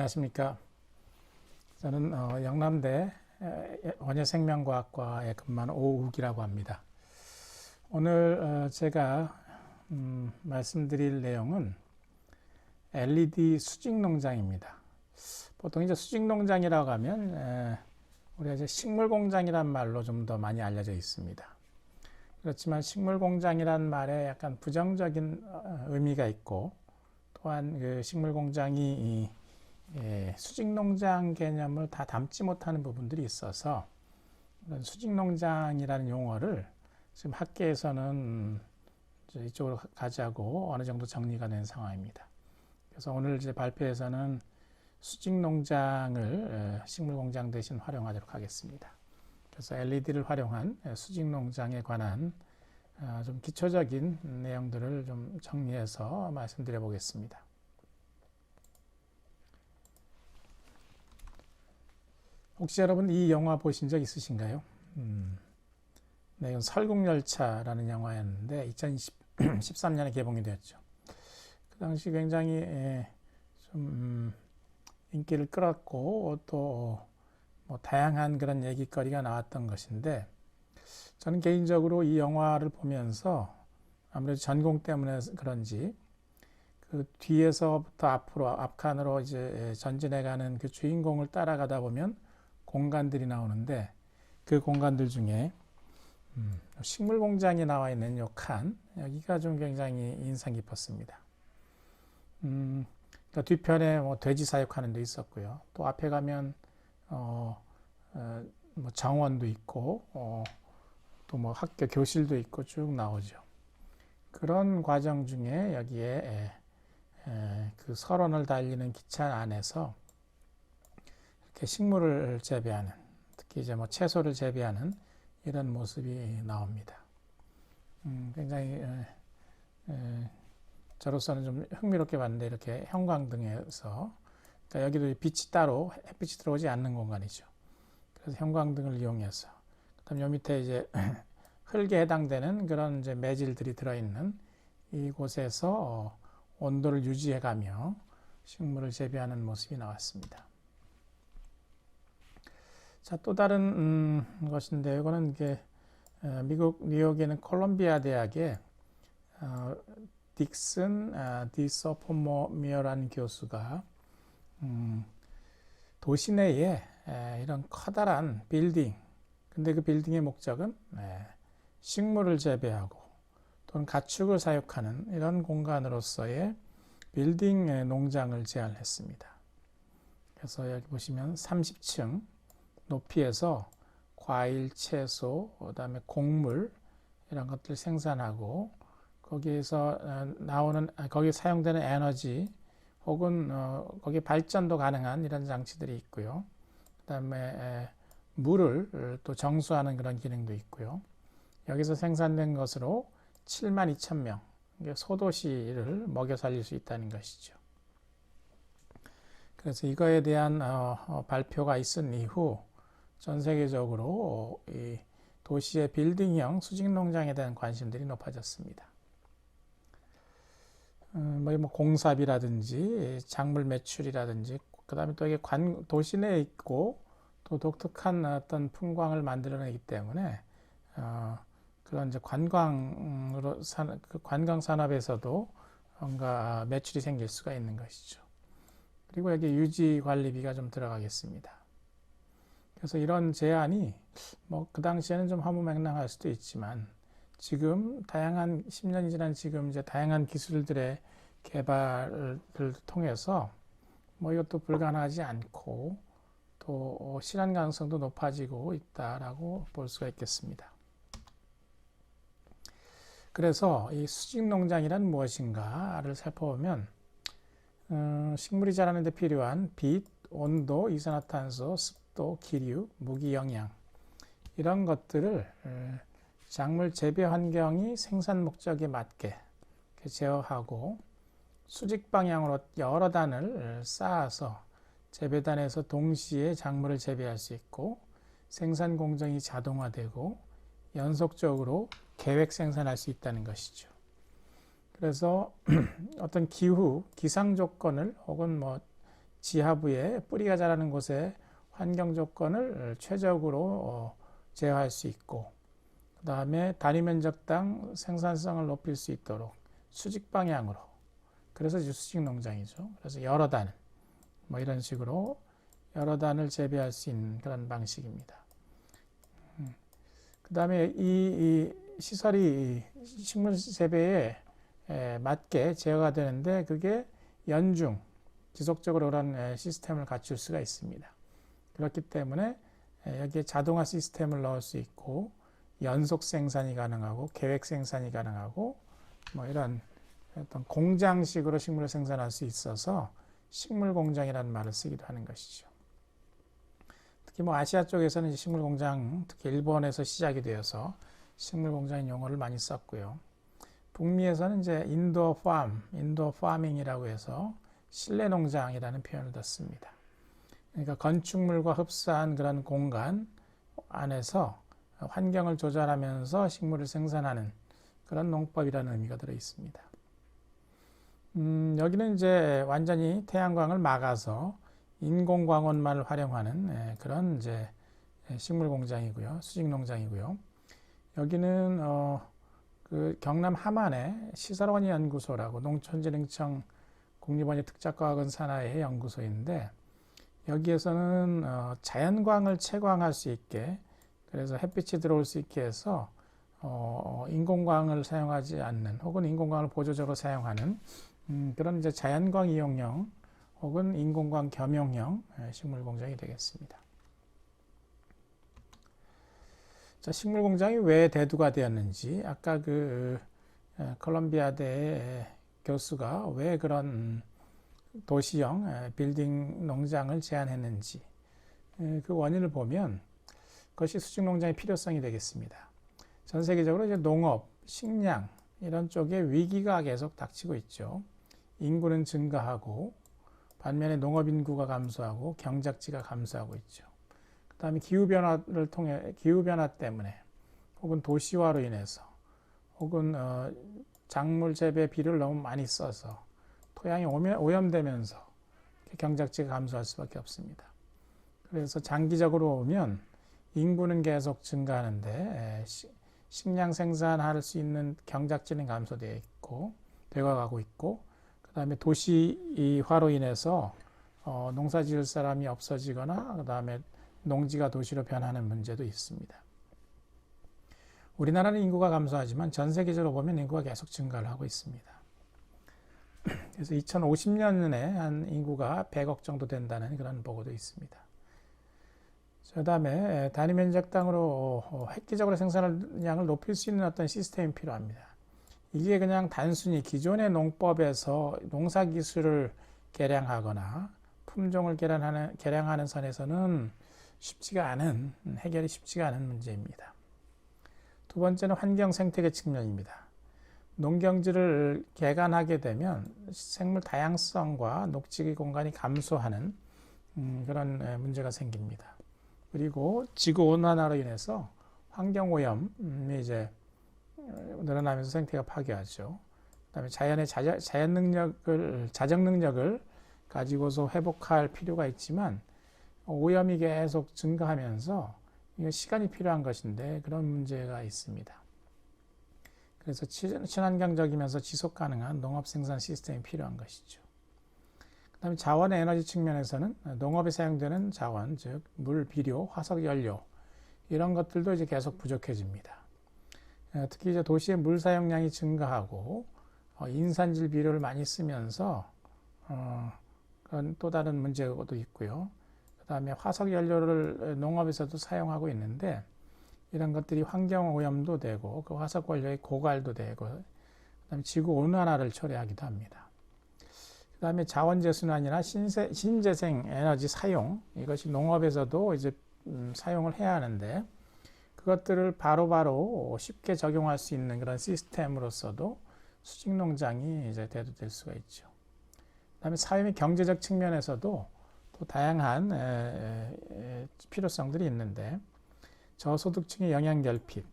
안녕하십니까. 저는 영남대 원예생명과학과에 근무하는 오욱이라고 합니다. 오늘 제가 말씀드릴 내용은 LED 수직농장입니다. 보통 이제 수직농장이라고 하면 우리가 이제 식물공장이란 말로 좀 더 많이 알려져 있습니다. 그렇지만 식물공장이란 말에 약간 부정적인 의미가 있고, 또한 그 식물공장이 수직농장 개념을 다 담지 못하는 부분들이 있어서 이런 수직농장이라는 용어를 지금 학계에서는 이쪽으로 가자고 어느 정도 정리가 된 상황입니다. 그래서 오늘 이제 발표에서는 수직농장을 식물공장 대신 활용하도록 하겠습니다. 그래서 LED를 활용한 수직농장에 관한 좀 기초적인 내용들을 좀 정리해서 말씀드려 보겠습니다. 혹시 여러분 이 영화 보신 적 있으신가요? 네, 이건 설국열차라는 영화였는데 2013년에 개봉이 되었죠. 그 당시 굉장히 좀 인기를 끌었고 또 뭐 다양한 그런 얘기거리가 나왔던 것인데, 저는 개인적으로 이 영화를 보면서 아무래도 전공 때문에 그런지 그 뒤에서부터 앞으로 앞칸으로 이제 전진해가는 그 주인공을 따라가다 보면 공간들이 나오는데, 그 공간들 중에 식물 공장이 나와 있는 요 칸, 여기가 좀 굉장히 인상 깊었습니다. 그러니까 뒤편에 뭐 돼지 사육하는 데 있었고요. 또 앞에 가면 뭐 정원도 있고 또 뭐 학교 교실도 있고 쭉 나오죠. 그런 과정 중에 여기에 그 설원을 달리는 기차 안에서 이렇게 식물을 재배하는, 특히 이제 뭐 채소를 재배하는 이런 모습이 나옵니다. 굉장히 저로서는 좀 흥미롭게 봤는데, 이렇게 형광등에서, 그러니까 여기도 빛이 따로 햇빛이 들어오지 않는 공간이죠. 그래서 형광등을 이용해서, 그다음 요 밑에 이제 흙에 해당되는 그런 이제 매질들이 들어있는 이곳에서 온도를 유지해가며 식물을 재배하는 모습이 나왔습니다. 자, 또 다른 것인데, 이거는 이게 미국 뉴욕에 콜롬비아 대학의 딕슨 디소포모미어라는 교수가 도시 내에 이런 커다란 빌딩, 근데 그 빌딩의 목적은 식물을 재배하고 또는 가축을 사육하는 이런 공간으로서의 빌딩 농장을 제안했습니다. 그래서 여기 보시면 30층 높이에서 과일, 채소, 그다음에 곡물 이런 것들 생산하고, 거기에서 거기에 사용되는 에너지 혹은 거기 발전도 가능한 이런 장치들이 있고요. 그다음에 물을 또 정수하는 그런 기능도 있고요. 여기서 생산된 것으로 72,000명 소도시를 먹여 살릴 수 있다는 것이죠. 그래서 이거에 대한 발표가 있은 이후 전 세계적으로 이 도시의 빌딩형 수직농장에 대한 관심들이 높아졌습니다. 뭐 공사비라든지 작물 매출이라든지, 그 다음에 또 이게 도시 내에 있고 또 독특한 어떤 풍광을 만들어내기 때문에 그런 이제 관광 산업에서도 뭔가 매출이 생길 수가 있는 것이죠. 그리고 여기 유지 관리비가 좀 들어가겠습니다. 그래서 이런 제안이 뭐 그 당시에는 좀 허무맹랑할 수도 있지만, 지금 10년이 지난 지금 이제 다양한 기술들의 개발을 통해서 뭐 이것도 불가능하지 않고 또 실현 가능성도 높아지고 있다라고 볼 수가 있겠습니다. 그래서 이 수직농장이란 무엇인가를 살펴보면 식물이 자라는 데 필요한 빛, 온도, 이산화탄소, 습도, 기류, 무기 영양, 이런 것들을 작물 재배 환경이 생산 목적에 맞게 제어하고 수직 방향으로 여러 단을 쌓아서 재배단에서 동시에 작물을 재배할 수 있고, 생산 공정이 자동화되고 연속적으로 계획 생산할 수 있다는 것이죠. 그래서 어떤 기상 조건을 혹은 뭐 지하부에 뿌리가 자라는 곳에 환경 조건을 최적으로 제어할 수 있고, 그 다음에 단위 면적당 생산성을 높일 수 있도록 수직 방향으로, 그래서 이제 수직 농장이죠. 그래서 여러 단, 뭐 이런 식으로 여러 단을 재배할 수 있는 그런 방식입니다. 그 다음에 이 시설이 식물 재배에 맞게 제어가 되는데, 그게 연중 지속적으로 그런 시스템을 갖출 수가 있습니다. 그렇기 때문에 여기에 자동화 시스템을 넣을 수 있고, 연속 생산이 가능하고 계획 생산이 가능하고, 뭐 이런 어떤 공장식으로 식물을 생산할 수 있어서 식물 공장이라는 말을 쓰기도 하는 것이죠. 특히 뭐 아시아 쪽에서는 식물 공장, 특히 일본에서 시작이 되어서 식물 공장인 용어를 많이 썼고요. 북미에서는 이제 인도어 파밍이라고 해서 실내 농장이라는 표현을 뒀습니다. 그러니까 건축물과 흡사한 그런 공간 안에서 환경을 조절하면서 식물을 생산하는 그런 농법이라는 의미가 들어 있습니다. 여기는 이제 완전히 태양광을 막아서 인공광원만을 활용하는 그런 이제 식물 공장이고요, 수직 농장이고요. 여기는 그 경남 함안의 시설원이 연구소라고 농촌진흥청 국립원예 특작과학원 산하의 연구소인데, 여기에서는 자연광을 채광할 수 있게, 그래서 햇빛이 들어올 수 있게 해서 인공광을 사용하지 않는, 혹은 인공광을 보조적으로 사용하는 그런 이제 자연광 이용형 혹은 인공광 겸용형 식물 공장이 되겠습니다. 자, 식물 공장이 왜 대두가 되었는지, 아까 그 콜롬비아대 교수가 왜 그런 도시형 빌딩 농장을 제안했는지, 그 원인을 보면 그것이 수직 농장의 필요성이 되겠습니다. 전 세계적으로 이제 농업, 식량 이런 쪽에 위기가 계속 닥치고 있죠. 인구는 증가하고 반면에 농업 인구가 감소하고 경작지가 감소하고 있죠. 그다음에 기후 변화 때문에, 혹은 도시화로 인해서, 혹은 작물 재배 비료를 너무 많이 써서 토양이 오염되면서 경작지가 감소할 수밖에 없습니다. 그래서 장기적으로 보면 인구는 계속 증가하는데 식량 생산할 수 있는 경작지는 감소되어 있고 되어가고 있고, 그 다음에 도시화로 인해서 농사 지을 사람이 없어지거나, 그 다음에 농지가 도시로 변하는 문제도 있습니다. 우리나라는 인구가 감소하지만 전 세계적으로 보면 인구가 계속 증가를 하고 있습니다. 그래서 2050년에 한 인구가 100억 정도 된다는 그런 보고도 있습니다. 그 다음에 단위 면적당으로 획기적으로 생산량을 높일 수 있는 어떤 시스템이 필요합니다. 이게 그냥 단순히 기존의 농법에서 농사 기술을 개량하거나 품종을 개량하는 선에서는 해결이 쉽지가 않은 문제입니다. 두 번째는 환경 생태계 측면입니다. 농경지를 개간하게 되면 생물 다양성과 녹지 공간이 감소하는 그런 문제가 생깁니다. 그리고 지구 온난화로 인해서 환경 오염이 이제 늘어나면서 생태가 파괴하죠. 그다음에 자연의 자정 능력을 가지고서 회복할 필요가 있지만 오염이 계속 증가하면서 이게 시간이 필요한 것인데 그런 문제가 있습니다. 그래서 친환경적이면서 지속 가능한 농업 생산 시스템이 필요한 것이죠. 그다음에 자원 에너지 측면에서는 농업에 사용되는 자원, 즉 물, 비료, 화석 연료 이런 것들도 이제 계속 부족해집니다. 특히 이제 도시의 물 사용량이 증가하고 인산질 비료를 많이 쓰면서 그건 또 다른 문제도 있고요. 그다음에 화석 연료를 농업에서도 사용하고 있는데 이런 것들이 환경 오염도 되고 그 화석 원료의 고갈도 되고 그다음에 지구 온난화를 초래하기도 합니다. 그다음에 자원 재순환이나 신재생 에너지 사용, 이것이 농업에서도 이제 사용을 해야 하는데 그것들을 바로바로 쉽게 적용할 수 있는 그런 시스템으로서도 수직 농장이 이제 대두될 수가 있죠. 그다음에 사회 및 경제적 측면에서도 또 다양한 필요성들이 있는데 저소득층의 영양 결핍.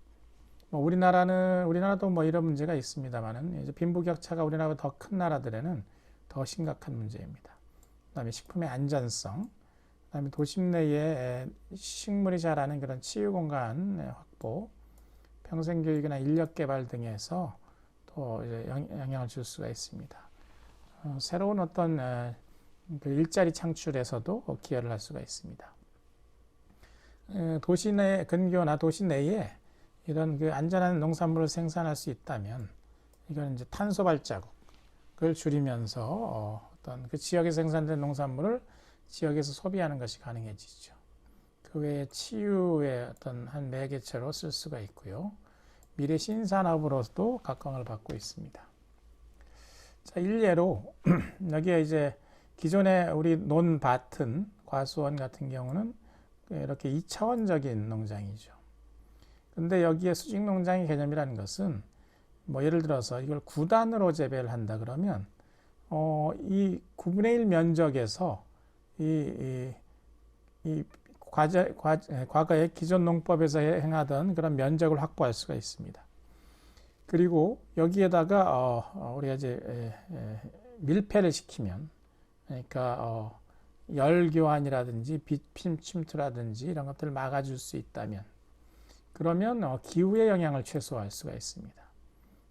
우리나라도 뭐 이런 문제가 있습니다만은 이제 빈부격차가 우리나라보다 더 큰 나라들에는 더 심각한 문제입니다. 그다음에 식품의 안전성, 그다음에 도심 내에 식물이 자라는 그런 치유 공간 확보, 평생 교육이나 인력 개발 등에서 또 이제 영향을 줄 수가 있습니다. 새로운 어떤 그 일자리 창출에서도 기여를 할 수가 있습니다. 도시 내 근교나 도시 내에 이런 그 안전한 농산물을 생산할 수 있다면 이건 이제 탄소 발자국을 줄이면서 어떤 그 지역에 생산된 농산물을 지역에서 소비하는 것이 가능해지죠. 그 외에 치유의 어떤 한 매개체로 쓸 수가 있고요. 미래 신산업으로서도 각광을 받고 있습니다. 자, 일례로 여기에 이제 기존에 우리 논밭은 과수원 같은 경우는 이렇게 2차원적인 농장이죠. 근데 여기에 수직 농장의 개념이라는 것은 뭐 예를 들어서 이걸 9단으로 재배를 한다 그러면 이 9분의 1 면적에서 이 과거의 기존 농법에서 행하던 그런 면적을 확보할 수가 있습니다. 그리고 여기에다가 우리가 이제 밀폐를 시키면, 그러니까 열 교환이라든지 빛 침투라든지 이런 것들을 막아줄 수 있다면, 그러면 기후의 영향을 최소화할 수가 있습니다.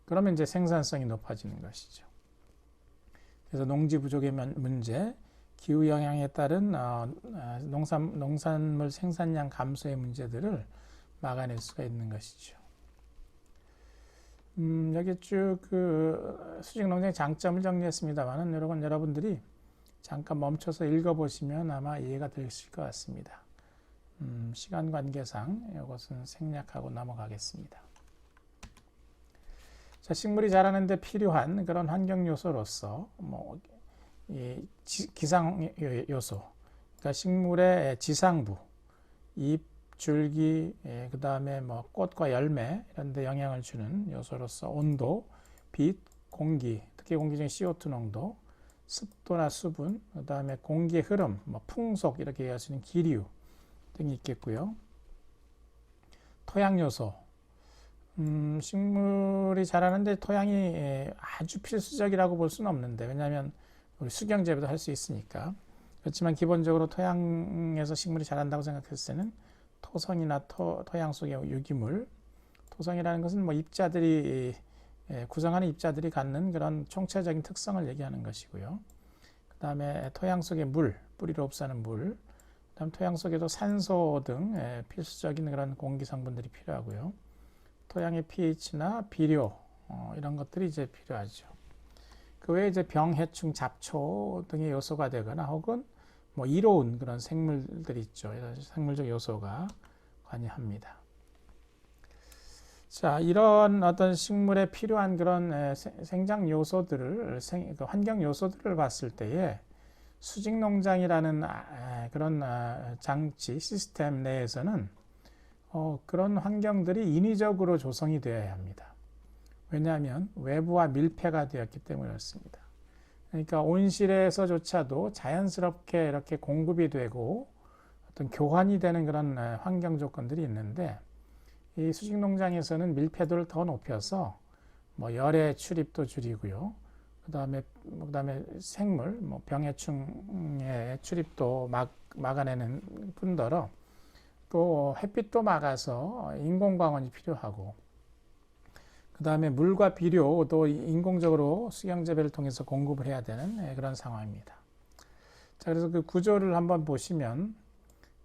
그러면 이제 생산성이 높아지는 것이죠. 그래서 농지 부족의 문제, 기후 영향에 따른 농산물 생산량 감소의 문제들을 막아낼 수가 있는 것이죠. 여기 쭉 그 수직 농장의 장점을 정리했습니다만은 여러분들이 잠깐 멈춰서 읽어보시면 아마 이해가 되실 것 같습니다. 시간 관계상 이것은 생략하고 넘어가겠습니다. 자, 식물이 자라는데 필요한 그런 환경 요소로서 이 기상 요소, 그러니까 식물의 지상부, 잎, 줄기, 그 다음에 뭐 꽃과 열매 이런 데 영향을 주는 요소로서 온도, 빛, 공기, 특히 공기 중에 CO2 농도, 습도나 수분, 그 다음에 공기의 흐름, 뭐 풍속 이렇게 얘기할 수 있는 기류 등이 있겠고요. 토양 요소, 식물이 자라는데 토양이 아주 필수적이라고 볼 수는 없는데, 왜냐하면 우리 수경재배도 할 수 있으니까. 그렇지만 기본적으로 토양에서 식물이 자란다고 생각했을 때는 토성이나 토양 속의 유기물, 토성이라는 것은 뭐 잎자들이 구성하는 잎자들이 갖는 그런 총체적인 특성을 얘기하는 것이고요. 그 다음에 토양 속의 물, 뿌리로 흡수하는 물, 그 다음 토양 속에도 산소 등 필수적인 그런 공기 성분들이 필요하고요. 토양의 pH나 비료 이런 것들이 이제 필요하죠. 그 외에 이제 병, 해충, 잡초 등의 요소가 되거나 혹은 뭐 이로운 그런 생물들이 있죠. 이런 생물적 요소가 관여합니다. 자, 이런 어떤 식물에 필요한 그런 생장 요소들을, 환경 요소들을 봤을 때에 수직 농장이라는 그런 장치, 시스템 내에서는 그런 환경들이 인위적으로 조성이 되어야 합니다. 왜냐하면 외부와 밀폐가 되었기 때문에 그렇습니다. 그러니까 온실에서조차도 자연스럽게 이렇게 공급이 되고 어떤 교환이 되는 그런 환경 조건들이 있는데, 이 수직 농장에서는 밀폐도를 더 높여서 뭐 열의 출입도 줄이고요. 그다음에 생물, 뭐 병해충의 출입도 막아내는 뿐더러 또 햇빛도 막아서 인공광원이 필요하고, 그 다음에 물과 비료도 인공적으로 수경재배를 통해서 공급을 해야 되는 그런 상황입니다. 자, 그래서 그 구조를 한번 보시면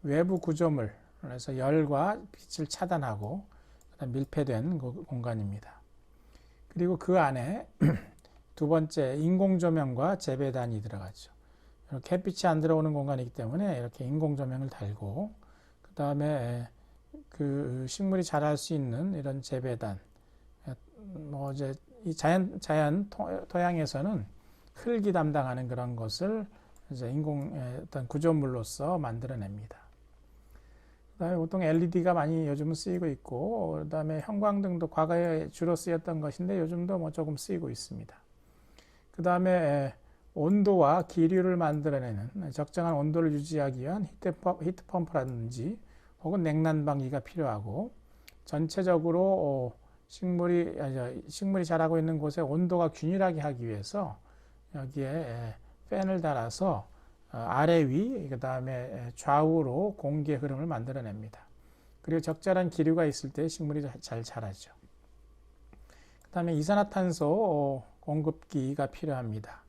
외부 구조물, 그래서 열과 빛을 차단하고 밀폐된 공간입니다. 그리고 그 안에 두 번째 인공조명과 재배단이 들어가죠. 이렇게 햇빛이 안 들어오는 공간이기 때문에 이렇게 인공조명을 달고, 그 다음에 그 식물이 자랄 수 있는 이런 재배단, 뭐 이제 이 자연 토양에서는 흙이 담당하는 그런 것을 이제 어떤 구조물로서 만들어냅니다. 그다음에 보통 LED가 많이 요즘은 쓰이고 있고, 그다음에 형광등도 과거에 주로 쓰였던 것인데 요즘도 뭐 조금 쓰이고 있습니다. 그다음에 온도와 기류를 만들어내는 적정한 온도를 유지하기 위한 히트펌프라든지 혹은 냉난방기가 필요하고, 전체적으로 식물이 자라고 있는 곳의 온도가 균일하게 하기 위해서 여기에 팬을 달아서 아래 위, 그 다음에 좌우로 공기의 흐름을 만들어냅니다. 그리고 적절한 기류가 있을 때 식물이 잘 자라죠. 그 다음에 이산화탄소 공급기가 필요합니다.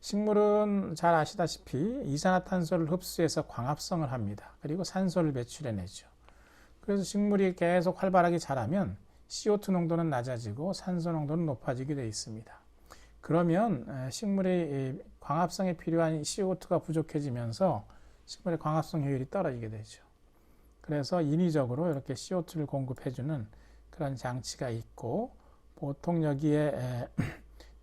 식물은 잘 아시다시피 이산화탄소를 흡수해서 광합성을 합니다. 그리고 산소를 배출해내죠. 그래서 식물이 계속 활발하게 자라면 CO2 농도는 낮아지고 산소 농도는 높아지게 되어 있습니다. 그러면 식물의 광합성에 필요한 CO2가 부족해지면서 식물의 광합성 효율이 떨어지게 되죠. 그래서 인위적으로 이렇게 CO2를 공급해주는 그런 장치가 있고, 보통 여기에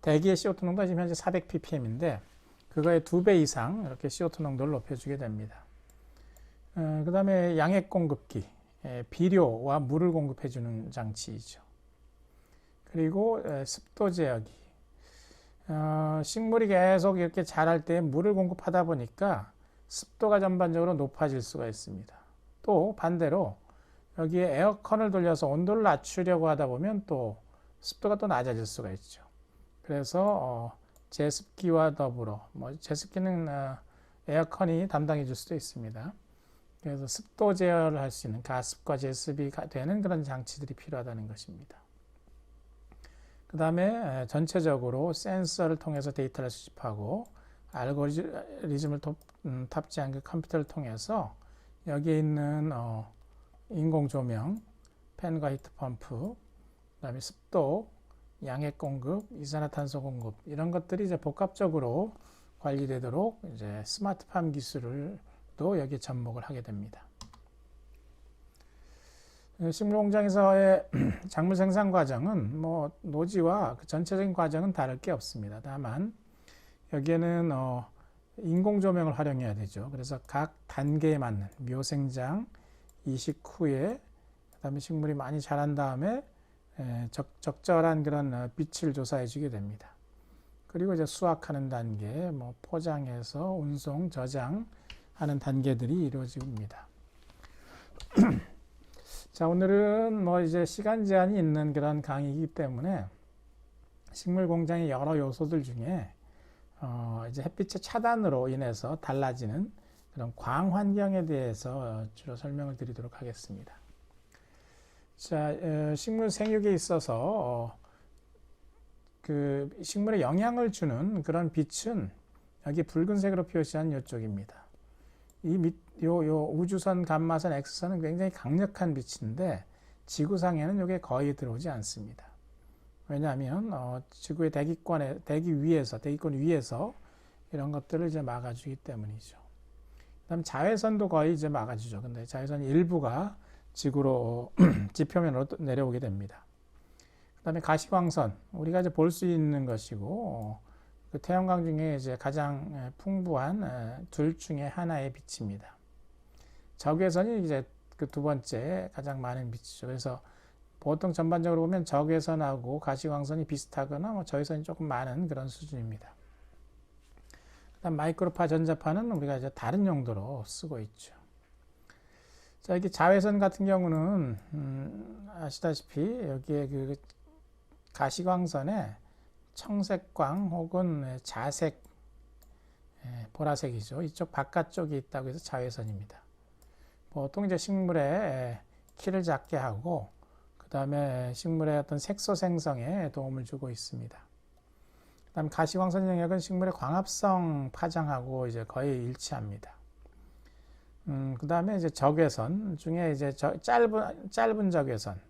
대기의 CO2 농도가 지금 현재 400ppm인데 그거의 2배 이상 이렇게 CO2 농도를 높여주게 됩니다. 그 다음에 양액 공급기, 비료와 물을 공급해주는 장치이죠. 그리고 습도 제어기. 식물이 계속 이렇게 자랄 때 물을 공급하다 보니까 습도가 전반적으로 높아질 수가 있습니다. 또 반대로 여기에 에어컨을 돌려서 온도를 낮추려고 하다 보면 또 습도가 또 낮아질 수가 있죠. 그래서 제습기와 더불어, 제습기는 에어컨이 담당해 줄 수도 있습니다. 그래서 습도 제어를 할 수 있는 가습과 제습이 되는 그런 장치들이 필요하다는 것입니다. 그 다음에 전체적으로 센서를 통해서 데이터를 수집하고 알고리즘을 탑재한 그 컴퓨터를 통해서 여기에 있는 인공 조명, 팬과 히트펌프, 그 다음에 습도, 양액 공급, 이산화탄소 공급 이런 것들이 이제 복합적으로 관리되도록 이제 스마트팜 기술을도 여기에 접목을 하게 됩니다. 식물 공장에서의 작물 생산 과정은 노지와 그 전체적인 과정은 다를 게 없습니다. 다만 여기에는 인공 조명을 활용해야 되죠. 그래서 각 단계에 맞는 묘생장, 이식 후에 그다음에 식물이 많이 자란 다음에 적절한 그런 빛을 조사해 주게 됩니다. 그리고 이제 수확하는 단계, 포장해서 운송, 저장하는 단계들이 이루어집니다. 자, 오늘은 이제 시간 제한이 있는 그런 강의이기 때문에 식물 공장의 여러 요소들 중에 이제 햇빛의 차단으로 인해서 달라지는 그런 광 환경에 대해서 주로 설명을 드리도록 하겠습니다. 자, 식물 생육에 있어서 그 식물에 영향을 주는 그런 빛은 여기 붉은색으로 표시한 이쪽입니다. 요 우주선, 감마선, X선은 굉장히 강력한 빛인데 지구상에는 이게 거의 들어오지 않습니다. 왜냐하면 지구의 대기권 위에서 이런 것들을 이제 막아주기 때문이죠. 그다음 자외선도 거의 이제 막아주죠. 근데 자외선 일부가 지구로 지표면으로 내려오게 됩니다. 그다음에 가시광선 우리가 이제 볼 수 있는 것이고 그 태양광 중에 이제 가장 풍부한 둘 중에 하나의 빛입니다. 적외선이 이제 그 두 번째 가장 많은 빛이죠. 그래서 보통 전반적으로 보면 적외선하고 가시광선이 비슷하거나 저외선이 조금 많은 그런 수준입니다. 그다음 마이크로파 전자파는 우리가 이제 다른 용도로 쓰고 있죠. 자, 이게 자외선 같은 경우는 아시다시피 여기에 그 가시광선에 청색광 혹은 자색, 보라색이죠. 이쪽 바깥쪽에 있다고 해서 자외선입니다. 보통 이제 식물의 키를 작게 하고 그 다음에 식물의 어떤 색소 생성에 도움을 주고 있습니다. 그 다음 가시광선 영역은 식물의 광합성 파장하고 이제 거의 일치합니다. 그 다음에 이제 적외선 중에 이제 짧은 적외선,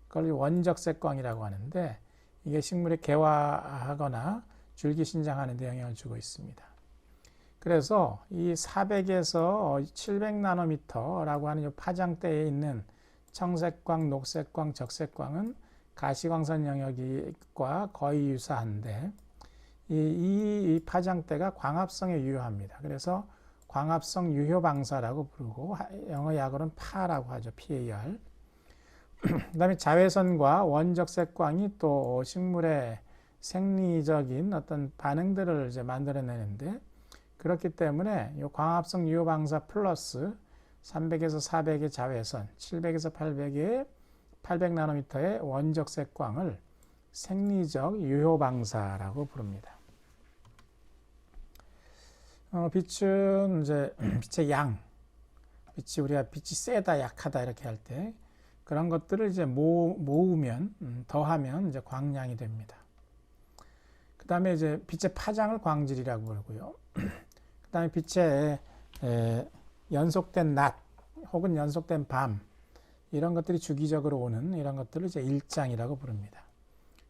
그걸 원적색광이라고 하는데 이게 식물이 개화하거나 줄기 신장하는 데 영향을 주고 있습니다. 그래서 이 400에서 700나노미터라고 하는 이 파장대에 있는 청색광, 녹색광, 적색광은 가시광선 영역과 거의 유사한데 이 파장대가 광합성에 유효합니다. 그래서 광합성 유효 방사라고 부르고 영어 약어로는 PAR라고 하죠. PAR. 그 다음에 자외선과 원적색광이 또 식물의 생리적인 어떤 반응들을 이제 만들어내는데 그렇기 때문에 이 광합성 유효 방사 플러스 300에서 400의 자외선, 700에서 800의 800나노미터의 원적색광을 생리적 유효 방사라고 부릅니다. 빛은 이제 빛의 양, 빛이 우리가 빛이 세다, 약하다 이렇게 할 때 그런 것들을 이제 모으면 더하면 이제 광량이 됩니다. 그 다음에 이제 빛의 파장을 광질이라고 그러고요. 그 다음에 빛의 연속된 낮 혹은 연속된 밤 이런 것들이 주기적으로 오는 이런 것들을 이제 일장이라고 부릅니다.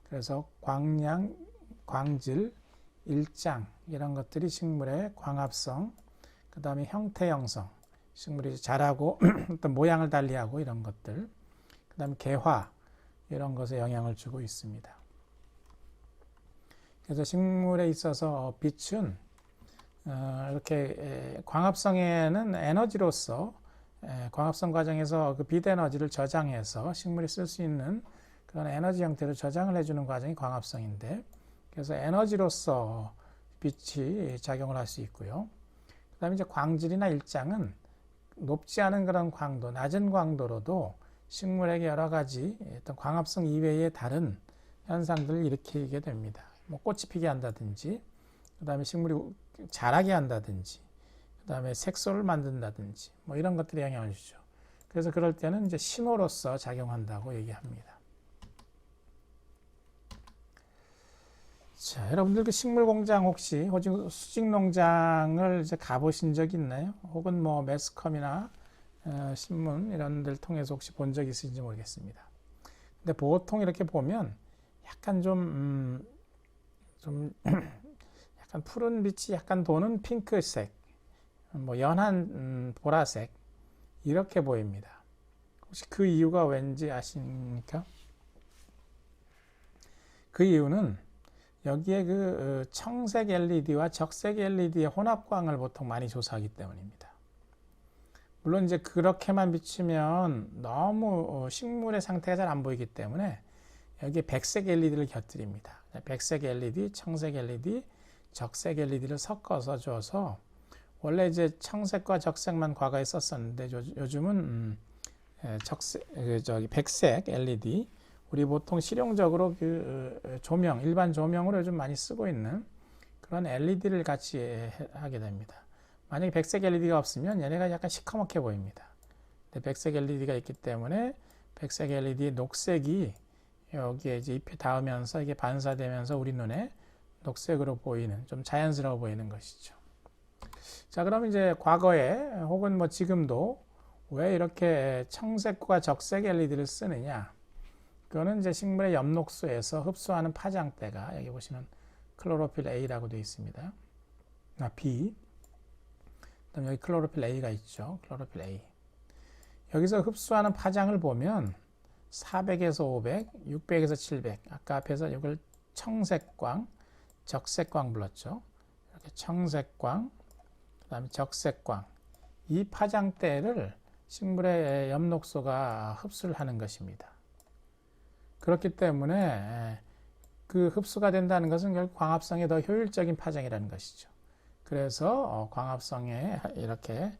그래서 광량, 광질, 일장 이런 것들이 식물의 광합성, 그 다음에 형태 형성, 식물이 자라고 어떤 모양을 달리하고 이런 것들, 그 다음에 개화 이런 것에 영향을 주고 있습니다. 그래서 식물에 있어서 빛은 이렇게 광합성에는 에너지로서 광합성 과정에서 그 빛 에너지를 저장해서 식물이 쓸 수 있는 그런 에너지 형태로 저장을 해주는 과정이 광합성인데, 그래서 에너지로서 빛이 작용을 할 수 있고요. 그 다음에 이제 광질이나 일장은 높지 않은 그런 광도, 낮은 광도로도 식물에게 여러 가지 어떤 광합성 이외의 다른 현상들을 일으키게 됩니다. 뭐 꽃이 피게 한다든지, 그 다음에 식물이 자라게 한다든지, 그 다음에 색소를 만든다든지, 뭐 이런 것들이 영향을 주죠. 그래서 그럴 때는 이제 신호로서 작용한다고 얘기합니다. 자, 여러분들 그 식물 공장 혹시 수직 농장을 이제 가보신 적 있나요? 혹은 뭐 매스컴이나 신문 이런 데를 통해서 혹시 본 적 있으신지 모르겠습니다. 근데 보통 이렇게 보면 약간 좀 약간 푸른 빛이 약간 도는 핑크색, 뭐 연한 보라색 이렇게 보입니다. 혹시 그 이유가 왠지 아십니까? 그 이유는 여기에 그 청색 LED와 적색 LED의 혼합광을 보통 많이 조사하기 때문입니다. 물론 이제 그렇게만 비치면 너무 식물의 상태가 잘 안 보이기 때문에 여기에 백색 LED를 곁들입니다. 백색 LED, 청색 LED, 적색 LED를 섞어서 줘서 원래 이제 청색과 적색만 과거에 썼었는데 요즘은 백색 LED, 우리 보통 실용적으로 그 조명, 일반 조명으로 요즘 많이 쓰고 있는 그런 LED를 같이 하게 됩니다. 만약에 백색 LED가 없으면 얘네가 약간 시커멓게 보입니다. 근데 백색 LED가 있기 때문에 백색 LED의 녹색이 여기에 이제 잎에 닿으면서 이게 반사되면서 우리 눈에 녹색으로 보이는, 좀 자연스러워 보이는 것이죠. 자, 그럼 이제 과거에 혹은 뭐 지금도 왜 이렇게 청색과 적색 LED를 쓰느냐? 그거는 이제 식물의 엽록소에서 흡수하는 파장대가 여기 보시면 클로로필 A라고 되어 있습니다. B. 그다음 여기 클로로필 A가 있죠. 클로로필 A. 여기서 흡수하는 파장을 보면 400에서 500, 600에서 700. 아까 앞에서 이걸 청색광, 적색광 불렀죠. 이렇게 청색광, 그다음에 적색광. 이 파장대를 식물의 엽록소가 흡수를 하는 것입니다. 그렇기 때문에 그 흡수가 된다는 것은 결국 광합성에 더 효율적인 파장이라는 것이죠. 그래서 광합성에 이렇게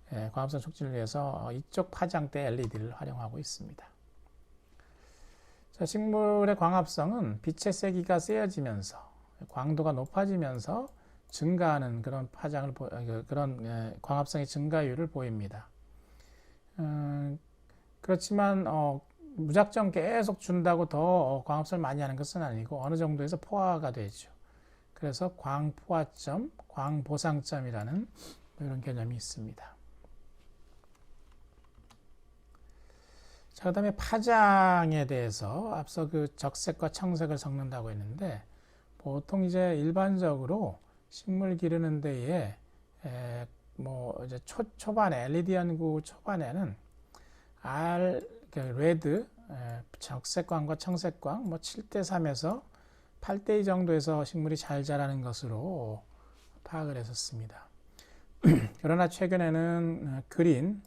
광합성 촉진을 위해서 이쪽 파장대 LED를 활용하고 있습니다. 자, 식물의 광합성은 빛의 세기가 세어지면서 광도가 높아지면서 증가하는 그런 파장을 그런 광합성의 증가율을 보입니다. 그렇지만 무작정 계속 준다고 더 광합성을 많이 하는 것은 아니고 어느 정도에서 포화가 되죠. 그래서 광포화점, 광보상점이라는 이런 개념이 있습니다. 자, 그 다음에 파장에 대해서 앞서 그 적색과 청색을 섞는다고 했는데 보통 이제 일반적으로 식물 기르는 데에 뭐 이제 초반에 LED 연구 초반에는 레드, 적색광과 청색광 뭐 7대3에서 8대2 정도에서 식물이 잘 자라는 것으로 파악을 했었습니다. 그러나 최근에는 그린,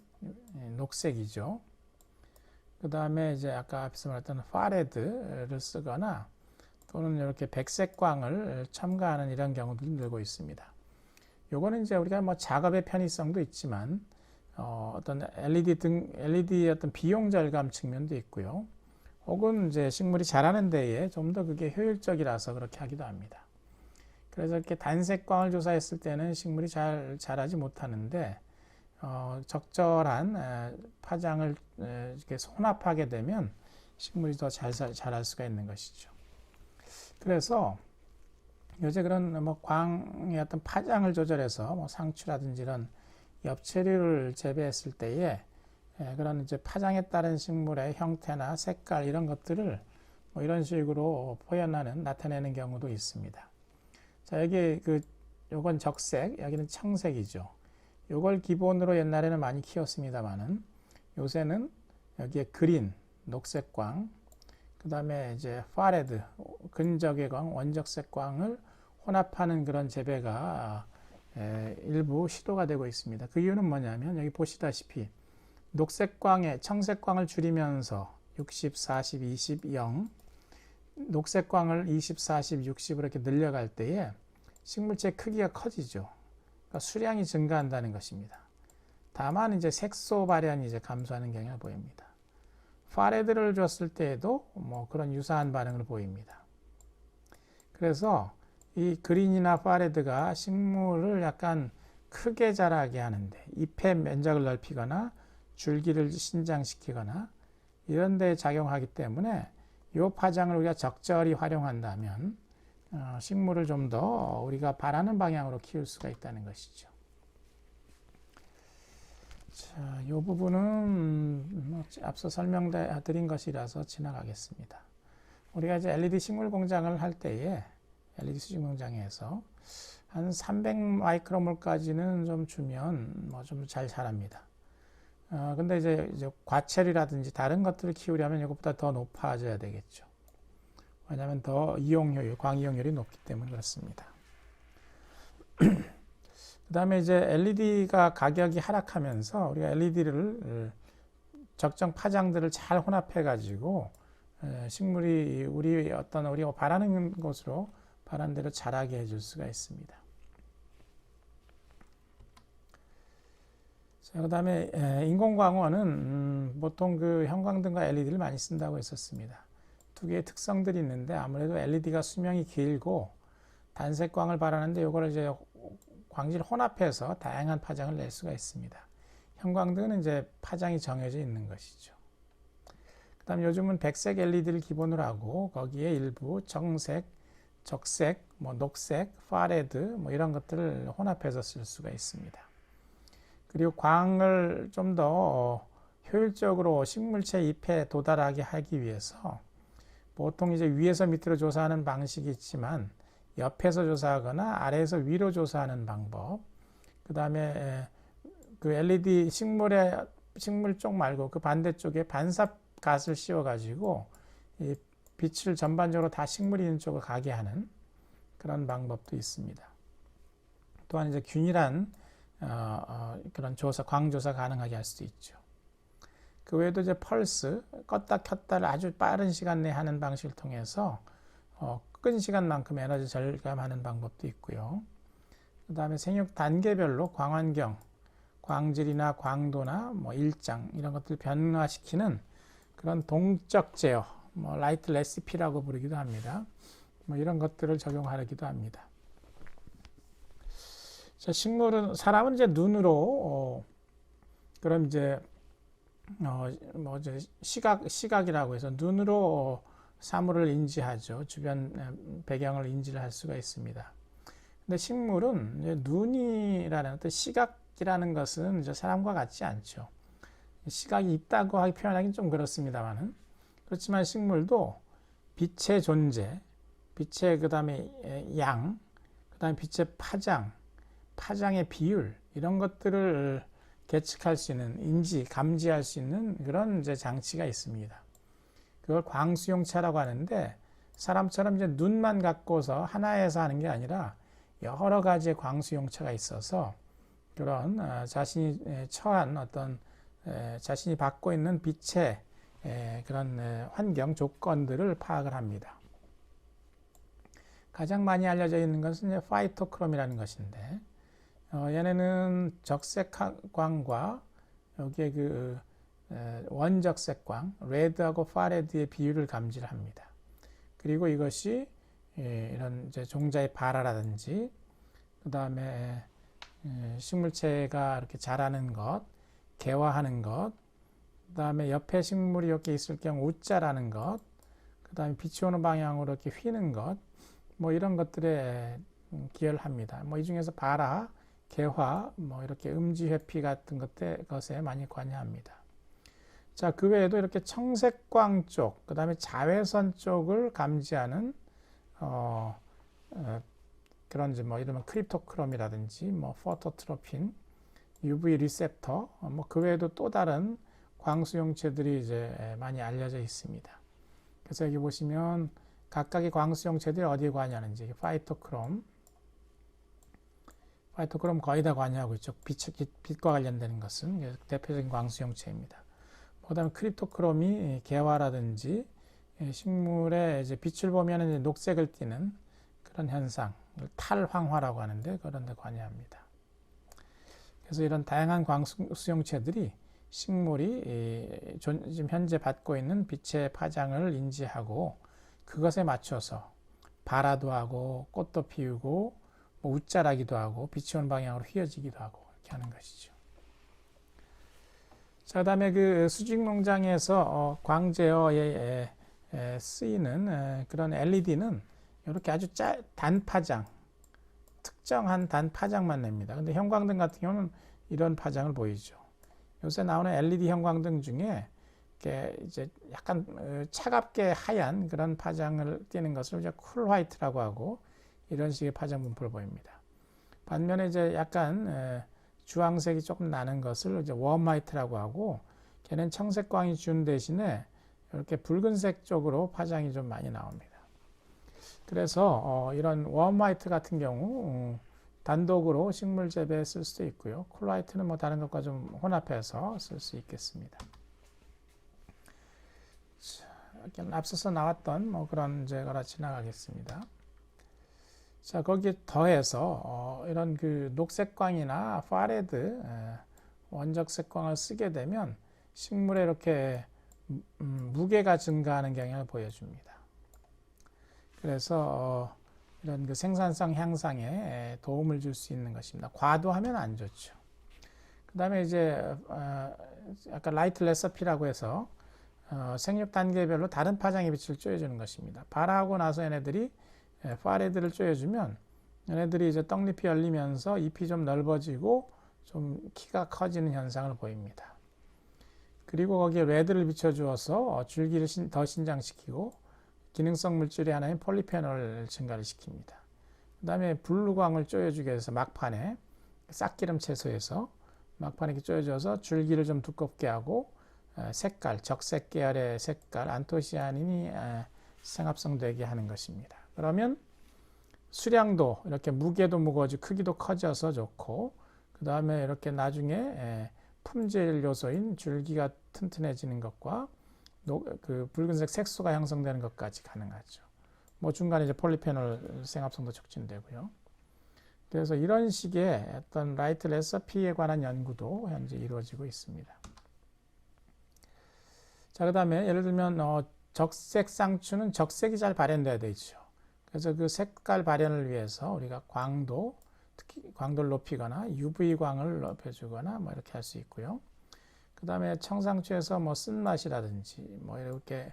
녹색이죠. 그 다음에 이제 아까 앞에서 말했던 파레드를 쓰거나 또는 이렇게 백색광을 첨가하는 이런 경우들이 늘고 있습니다. 요거는 이제 우리가 뭐 작업의 편의성도 있지만 어떤 LED 어떤 비용 절감 측면도 있고요. 혹은 이제 식물이 자라는 데에 좀 더 그게 효율적이라서 그렇게 하기도 합니다. 그래서 이렇게 단색광을 조사했을 때는 식물이 잘 자라지 못하는데 적절한 파장을 이렇게 혼합하게 되면 식물이 더 잘 자랄 수가 있는 것이죠. 그래서 요새 그런 뭐 광의 어떤 파장을 조절해서 뭐 상추라든지 이런 엽채류를 재배했을 때에 그런 이제 파장에 따른 식물의 형태나 색깔 이런 것들을 뭐 이런 식으로 나타내는 경우도 있습니다. 자, 여기 요건 적색, 여기는 청색이죠. 요걸 기본으로 옛날에는 많이 키웠습니다만은 요새는 여기에 그린, 녹색광, 그 다음에 이제 파레드, 근적의 광, 원적색 광을 혼합하는 그런 재배가 일부 시도가 되고 있습니다. 그 이유는 뭐냐면 여기 보시다시피 녹색광에 청색광을 줄이면서 60, 40, 20, 0 녹색광을 20, 40, 60으로 이렇게 늘려갈 때에 식물체 크기가 커지죠. 그러니까 수량이 증가한다는 것입니다. 다만 이제 색소 발현이 이제 감소하는 경향을 보입니다. 파레드를 줬을 때에도 뭐 그런 유사한 반응을 보입니다. 그래서 이 그린이나 파레드가 식물을 약간 크게 자라게 하는데 잎의 면적을 넓히거나 줄기를 신장시키거나 이런 데 작용하기 때문에 이 파장을 우리가 적절히 활용한다면 식물을 좀 더 우리가 바라는 방향으로 키울 수가 있다는 것이죠. 자, 이 부분은 앞서 설명드린 것이라서 지나가겠습니다. 우리가 이제 LED 식물 공장을 할 때에 LED 식물 공장에서 한 300 마이크로몰까지는 좀 주면 뭐 좀 잘 자랍니다. 근데 이제 과체류라든지 다른 것들을 키우려면 이것보다 더 높아져야 되겠죠. 왜냐하면 더 이용효율, 광이용률이 높기 때문에 그렇습니다. 그 다음에 이제 LED가 가격이 하락하면서 우리가 LED를 적정 파장들을 잘 혼합해 가지고 식물이 우리가 바라는 곳으로 바라는 대로 자라게 해줄 수가 있습니다. 자, 그 다음에 인공광원은 보통 그 형광등과 LED를 많이 쓴다고 했었습니다. 두 개의 특성들이 있는데 아무래도 LED가 수명이 길고 단색광을 발하는데 이걸 이제 광질 혼합해서 다양한 파장을 낼 수가 있습니다. 형광등은 이제 파장이 정해져 있는 것이죠. 그 다음 요즘은 백색 LED를 기본으로 하고 거기에 일부 정색, 적색, 뭐 녹색, 파레드 뭐 이런 것들을 혼합해서 쓸 수가 있습니다. 그리고 광을 좀 더 효율적으로 식물체 잎에 도달하게 하기 위해서 보통 이제 위에서 밑으로 조사하는 방식이 있지만 옆에서 조사하거나 아래에서 위로 조사하는 방법, 그 다음에 그 LED 식물 쪽 말고 그 반대쪽에 반사갓을 씌워가지고 이 빛을 전반적으로 다 식물이 있는 쪽으로 가게 하는 그런 방법도 있습니다. 또한 이제 균일한 그런 광조사 가능하게 할 수도 있죠. 그 외에도 이제 펄스, 껐다 켰다를 아주 빠른 시간 내에 하는 방식을 통해서 끈 시간만큼 에너지 절감하는 방법도 있고요. 그 다음에 생육 단계별로 광환경, 광질이나 광도나 뭐 일장 이런 것들을 변화시키는 그런 동적 제어, 뭐 라이트 레시피라고 부르기도 합니다. 뭐 이런 것들을 적용하기도 합니다. 자, 사람은 이제 눈으로 그럼 이제 시각이라고 해서 눈으로 사물을 인지하죠. 주변 배경을 인지를 할 수가 있습니다. 근데 식물은 이제 눈이라는 어떤 시각이라는 것은 이제 사람과 같지 않죠. 시각이 있다고 표현하기는 좀 그렇습니다만은 그렇지만 식물도 빛의 존재, 빛의 그다음에 양, 그다음에 빛의 파장의 비율 이런 것들을 계측할 수 있는 감지할 수 있는 그런 이제 장치가 있습니다. 그걸 광수용차라고 하는데 사람처럼 이제 눈만 갖고서 하나에서 하는 게 아니라 여러 가지의 광수용차가 있어서 그런 자신이 처한 어떤 자신이 받고 있는 빛의 그런 환경 조건들을 파악을 합니다. 가장 많이 알려져 있는 것은 이제 파이토크롬이라는 것인데 얘네는 적색광과 여기에 그 원적색광, 레드하고 파레드의 비율을 감지를 합니다. 그리고 이것이 이런 이제 종자의 발화라든지 그 다음에 식물체가 이렇게 자라는 것, 개화하는 것, 그 다음에 옆에 식물이 이렇게 있을 경우 웃자라는 것, 그 다음에 빛이 오는 방향으로 이렇게 휘는 것, 뭐 이런 것들에 기여를 합니다. 뭐 이 중에서 발화, 개화, 뭐 이렇게 음지 회피 같은 것에 많이 관여합니다. 자, 그 외에도 이렇게 청색광 쪽, 그 다음에 자외선 쪽을 감지하는 그런 뭐 이러면 크립토크롬이라든지 뭐 포토트로핀, UV 리셉터, 뭐 그 외에도 또 다른 광수용체들이 이제 많이 알려져 있습니다. 그래서 여기 보시면 각각의 광수용체들이 어디에 관여하는지 파이토크롬 거의 다 관여하고 있죠. 빛과 관련되는 것은 대표적인 광수용체입니다. 그 다음에 크립토크롬이 개화라든지 식물의 이제 빛을 보면 이제 녹색을 띠는 그런 현상, 탈황화라고 하는데 그런 데 관여합니다. 그래서 이런 다양한 광수용체들이 식물이 지금 현재 받고 있는 빛의 파장을 인지하고 그것에 맞춰서 발화도 하고 꽃도 피우고 뭐 웃자라기도 하고 빛이 오는 방향으로 휘어지기도 하고 이렇게 하는 것이죠. 자, 그다음에 그 수직 농장에서 광제어에 쓰이는 그런 LED는 이렇게 아주 단파장, 특정한 단파장만 냅니다. 근데 형광등 같은 경우는 이런 파장을 보이죠. 요새 나오는 LED 형광등 중에 이제 약간 차갑게 하얀 그런 파장을 띠는 것을 이제 쿨 화이트라고 하고 이런 식의 파장 분포를 보입니다. 반면에 이제 약간 주황색이 조금 나는 것을 이제 웜 화이트라고 하고 걔는 청색광이 준 대신에 이렇게 붉은색 쪽으로 파장이 좀 많이 나옵니다. 그래서 이런 웜 화이트 같은 경우 단독으로 식물 재배에 쓸 수도 있고요. 쿨 화이트는 뭐 다른 것과 좀 혼합해서 쓸 수 있겠습니다. 자, 앞서서 나왔던 뭐 그런 제거라 지나가겠습니다. 자, 거기에 더해서 이런 그 녹색광이나 파레드 원적색광을 쓰게 되면 식물에 이렇게 무게가 증가하는 경향을 보여줍니다. 그래서 이런 그 생산성 향상에 도움을 줄 수 있는 것입니다. 과도하면 안 좋죠. 그 다음에 이제 아까 라이트 레서피라고 해서 생육 단계별로 다른 파장의 빛을 쪼여주는 것입니다. 발화하고 나서 얘네들이 파레드를 쪼여주면 얘네들이 이제 떡잎이 열리면서 잎이 좀 넓어지고 좀 키가 커지는 현상을 보입니다. 그리고 거기에 레드를 비춰주어서 줄기를 더 신장시키고 기능성 물질의 하나인 폴리페놀 증가를 시킵니다. 그 다음에 블루광을 쪼여주게 해서 막판에 싹기름 채소에서 막판에 쪼여줘서 줄기를 좀 두껍게 하고 색깔, 적색 계열의 색깔, 안토시아닌이 생합성되게 하는 것입니다. 그러면 수량도 이렇게 무게도 무거워지고 크기도 커져서 좋고 그 다음에 이렇게 나중에 품질 요소인 줄기가 튼튼해지는 것과 그 붉은색 색소가 형성되는 것까지 가능하죠. 뭐 중간에 이제 폴리페놀 생합성도 촉진되고요. 그래서 이런 식의 어떤 라이트 레서피에 관한 연구도 현재 이루어지고 있습니다. 자, 그 다음에 예를 들면 적색 쌍추는 적색이 잘 발현돼야 되죠. 그래서 그 색깔 발현을 위해서 우리가 광도, 특히 광도를 높이거나 UV광을 높여주거나 뭐 이렇게 할 수 있고요. 그 다음에 청상추에서 뭐 쓴맛이라든지 뭐 이렇게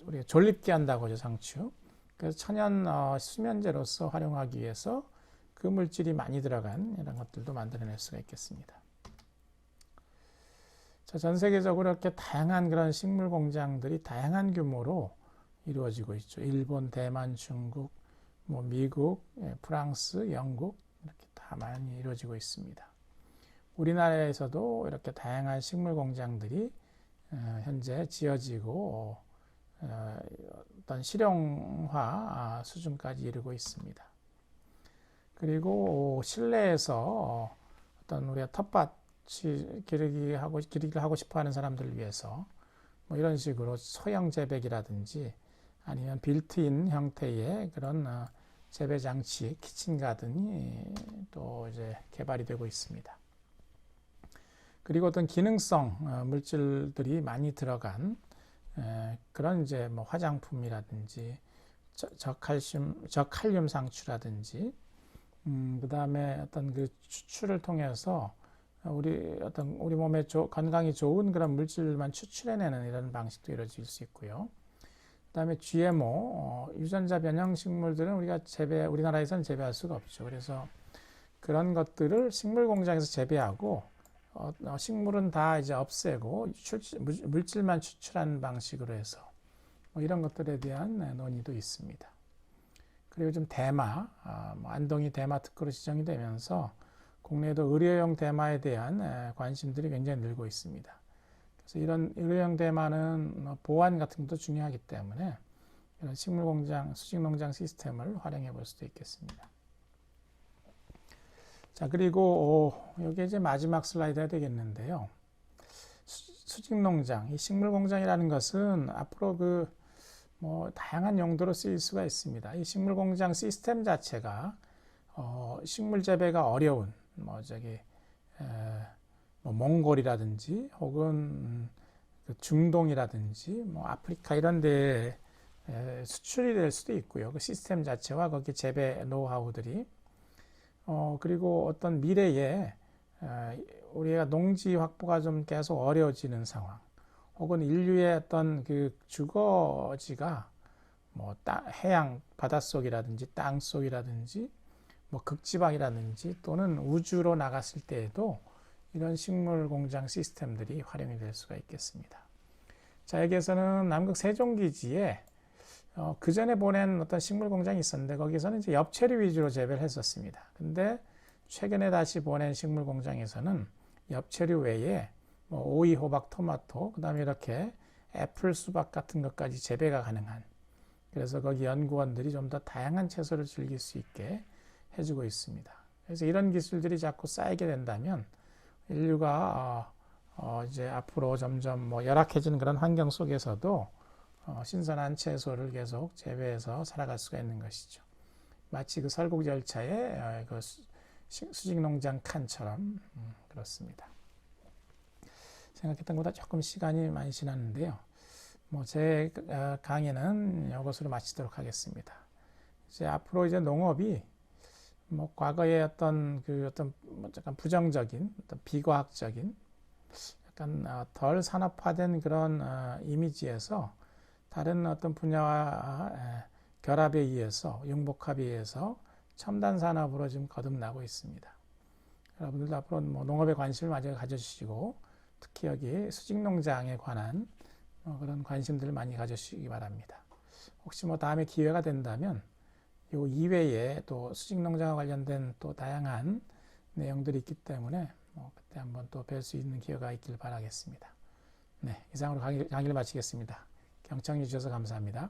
우리가 졸립게 한다고 하죠, 상추. 그래서 천연 수면제로서 활용하기 위해서 그 물질이 많이 들어간 이런 것들도 만들어낼 수가 있겠습니다. 자, 전 세계적으로 이렇게 다양한 그런 식물 공장들이 다양한 규모로 이루어지고 있죠. 일본, 대만, 중국, 뭐 미국, 프랑스, 영국 이렇게 다 많이 이루어지고 있습니다. 우리나라에서도 이렇게 다양한 식물 공장들이 현재 지어지고 어떤 실용화 수준까지 이르고 있습니다. 그리고 실내에서 어떤 우리가 텃밭 기르기를 하고 싶어 하는 사람들을 위해서 뭐 이런 식으로 소형 재배기라든지 아니면 빌트인 형태의 그런 재배 장치, 키친 가든이 또 이제 개발이 되고 있습니다. 그리고 어떤 기능성 물질들이 많이 들어간 그런 이제 뭐 화장품이라든지 저칼륨 상추라든지, 그 다음에 어떤 그 추출을 통해서 우리 몸에 건강에 좋은 그런 물질만 추출해내는 이런 방식도 이루어질 수 있고요. 그다음에 GMO, 유전자 변형 식물들은 우리나라에서는 재배할 수가 없죠. 그래서 그런 것들을 식물 공장에서 재배하고 식물은 다 이제 없애고 물질만 추출하는 방식으로 해서 뭐 이런 것들에 대한 논의도 있습니다. 그리고 좀 대마, 안동이 대마 특구로 지정이 되면서 국내에도 의료용 대마에 대한 관심들이 굉장히 늘고 있습니다. 그래서 이런 의료용 대마는 보안 같은 것도 중요하기 때문에 이런 식물공장, 수직농장 시스템을 활용해 볼 수도 있겠습니다. 자, 그리고 여기 이제 마지막 슬라이드가 되겠는데요. 수직농장, 이 식물공장이라는 것은 앞으로 다양한 용도로 쓰일 수가 있습니다. 이 식물공장 시스템 자체가 식물 재배가 어려운 몽골이라든지 혹은 중동이라든지 아프리카 이런 데 수출이 될 수도 있고요. 그 시스템 자체와 거기 재배 노하우들이 그리고 어떤 미래에 우리가 농지 확보가 좀 계속 어려워지는 상황, 혹은 인류의 어떤 그 주거지가 해양 바닷속이라든지 땅속이라든지 극지방이라든지 또는 우주로 나갔을 때에도 이런 식물 공장 시스템들이 활용이 될 수가 있겠습니다. 자, 여기에서는 남극 세종기지에 그 전에 보낸 어떤 식물 공장이 있었는데 거기서는 이제 엽채류 위주로 재배를 했었습니다. 근데 최근에 다시 보낸 식물 공장에서는 엽채류 외에 오이, 호박, 토마토, 그 다음에 이렇게 애플, 수박 같은 것까지 재배가 가능한, 그래서 거기 연구원들이 좀 더 다양한 채소를 즐길 수 있게 해주고 있습니다. 그래서 이런 기술들이 자꾸 쌓이게 된다면 인류가 이제 앞으로 점점 열악해지는 그런 환경 속에서도 신선한 채소를 계속 재배해서 살아갈 수가 있는 것이죠. 마치 그 설국 열차의 그 수직농장 칸처럼 그렇습니다. 생각했던 것보다 조금 시간이 많이 지났는데요. 제 강의는 이것으로 마치도록 하겠습니다. 이제 앞으로 이제 농업이 과거의 어떤 약간 부정적인, 어떤 비과학적인, 약간 덜 산업화된 그런 이미지에서 다른 어떤 분야와 결합에 의해서, 융복합에 의해서 첨단 산업으로 지금 거듭나고 있습니다. 여러분들도 앞으로 농업에 관심을 많이 가져주시고, 특히 여기 수직농장에 관한 그런 관심들을 많이 가져주시기 바랍니다. 혹시 다음에 기회가 된다면 요 이외에 또 수직농장과 관련된 또 다양한 내용들이 있기 때문에 그때 한번 또 뵐 수 있는 기회가 있길 바라겠습니다. 네, 이상으로 강의를 마치겠습니다. 경청해 주셔서 감사합니다.